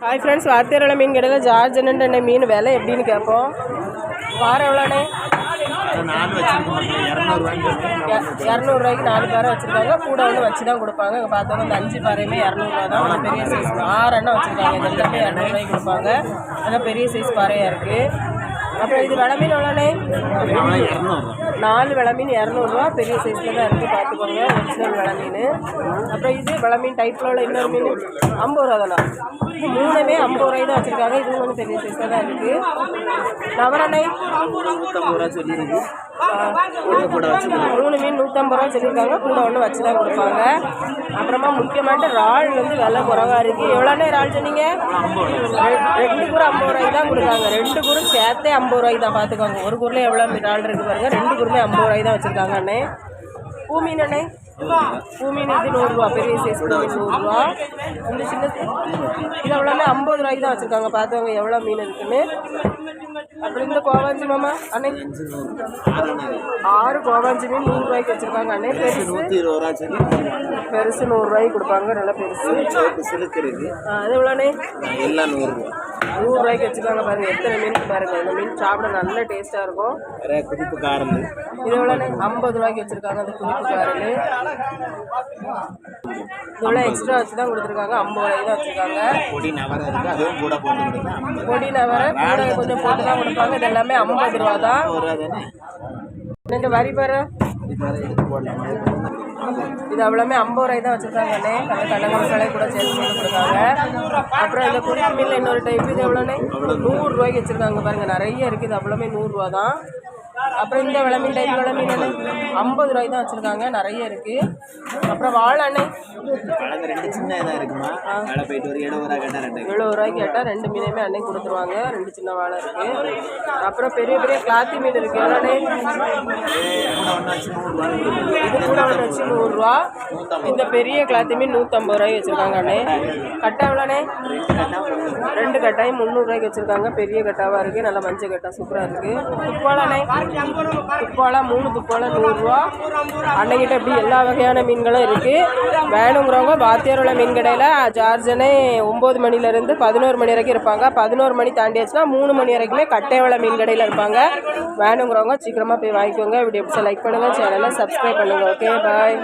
Hi friends, வாத்தியாரோட மீன் கடையில் George அண்ணன் மீன் விலை எப்படின்னு கேட்போம். பாறை எவ்வளோண்ணே? 200ரூவாய்க்கு 4 பாறை வச்சுருக்காங்க. கூட ஒன்று வச்சு தான் கொடுப்பாங்க. இங்கே பார்த்தோம் இந்த 5 பாறையுமே 200ரூவா தான். கொஞ்சம் பெரிய சைஸ் 6 எண்ணெய் வச்சுருக்காங்க. இது எல்லாமே 200ரூவாய்க்கு கொடுப்பாங்க. அதான் பெரிய சைஸ் பாறையாக இருக்குது. அப்புறம் இது விலை மீன் எவ்வளோண்ணே? 4 விலை மீன் 200ரூவா. பெரிய சைஸில் தான் இருக்குது, பார்த்துக்கோங்க. ஒரிஜினல் விலை மீன். அப்புறம் இது விலை மீன் டைப்பில் உள்ள இன்னொரு மீன் 50 ரூபா தானா? 3மே 50 ரூபாய் தான் வச்சுருக்காங்க. இதுவும் கொஞ்சம் பெரிய சைஸில் தான் இருக்குது. நவரணை 3 மீன் 150 ரூபா சொல்லியிருக்காங்க. கூட ஒன்று வச்சு தான் கொடுப்பாங்க. அப்புறமா முக்கியமாட்டு இறால் வந்து விலை குறைவாக இருக்குது. எவ்வளோண்ணே இறால் சொன்னீங்க? 2 கூறு 50 ரூபாய்க்கு தான் கொடுக்காங்க. 2 கூறும் சேர்த்தே 50 ரூபாய்க்கு தான், பார்த்துக்கோங்க. ஒரு கூரில் எவ்வளோ இறால் இருக்குது பாருங்க. 2 கூறுமே 50 ரூபாய்க்கு தான் வச்சுருக்காங்க அண்ணே. பூமீன் அண்ணே? பூமீன் இது 100 ரூபா. பெரிய சைஸ் பூமீன் 100 ரூபா. இந்த சின்ன இது எவ்வளோமே 50 ரூபாய்க்கு தான் வச்சுருக்காங்க. பார்த்துக்கோங்க எவ்வளோ மீன் இருக்குன்னு. அப்புறம் இந்த கோவாஞ்சி மாமா அண்ணே 6 கோவாஞ்சி மீன் 100 ரூபாய்க்கு வச்சுருக்காங்க அண்ணே. பெருசு 100 ரூபாய்க்கு கொடுப்பாங்க. நல்லா பெருசு. அது எவ்வளோண்ணே? எல்லாம் 100 ரூபாய்க்கு வச்சுருக்காங்க. பாருங்கள் எத்தனை மீன் பாருங்கள். இந்த மீன் சாப்பிட நல்ல டேஸ்ட்டாக இருக்கும். குதிப்பு காரல் இது எவ்வளோண்ணே? 50 ரூபாய்க்கு வச்சுருக்காங்க. அந்த குதிப்பு காரல் இவ்வளோ எக்ஸ்ட்ரா வச்சு தான் கொடுத்துருக்காங்க. 50 ரூபாய்க்கு தான் வச்சுருக்காங்க. பொடி நவரை இருக்குது, அதுவும் கூட போட்டு பொடி நவரை கூட கொஞ்சம் போட்டு தான் கொடுப்பாங்க. இது எல்லாமே 50 ரூபா தான். இந்த வரி பாரு இது அவ்வளோமே 50 ரூபாய்க்கு தான் வச்சுருக்காங்கண்ணே. அந்த கடலை கூட சேர்த்து போட்டு கொடுத்தாங்க. அப்புறம் இந்த குடிக்கு மீனில் இன்னொரு டைப் இது எவ்வளோண்ணே? 100 ரூபாய்க்கு வச்சுருக்காங்க. பாருங்கள் நிறைய இருக்குது. இது அவ்வளோமே 100 ரூபா தான். அப்புறம் இந்த விளமீன் டைப் விளமீன் 50 ரூபாய்க்கு தான் வச்சுருக்காங்க. நிறைய இருக்குது. அப்புறம் வாழை அண்ணே 70 ரூபாய்க்கு கேட்டால் 2 மீனையுமே அன்னைக்கு கொடுத்துருவாங்க. 2 சின்ன வாழை இருக்குது. அப்புறம் பெரிய பெரிய கிளாத்தி மீன் இருக்குது. எவ்வளோண்ணே? இது கூட ஒன்று வச்சு 100 ரூபா. இந்த பெரிய கிளாத்தி மீன் 150 ரூபாய்க்கு வச்சுருக்காங்க அண்ணே. கட்டை எவ்வளோண்ணே? 2 கட்டாயும் 300 ரூபாய்க்கு வச்சுருக்காங்க. பெரிய கட்டாவாக இருக்குது. நல்லா மஞ்சள் கட்டா சூப்பராக இருக்குது. துப்பாலாண்ணே? துப்பாலா 3 துப்பாலா 100 ரூபா. அன்னைக்கிட்ட இப்படி எல்லா வகையான மீன்களும் இருக்குது. வேணுங்கிறவங்க வாத்தியாரோட மீன் கடையில் ஜார்ஜனே 9 மணிலேருந்து 11 மணி வரைக்கும் இருப்பாங்க. 11 மணி தாண்டியாச்சுன்னா 3 மணி வரைக்குமே கட்டையோட மீன் கடையில் இருப்பாங்க. வேணுங்கிறவங்க சீக்கிரமாக போய் வாங்கிக்கோங்க. இப்படி எப்படி லைக் பண்ணுங்கள், சேனலை சப்ஸ்கிரைப் பண்ணுங்கள். ஓகே, பாய்.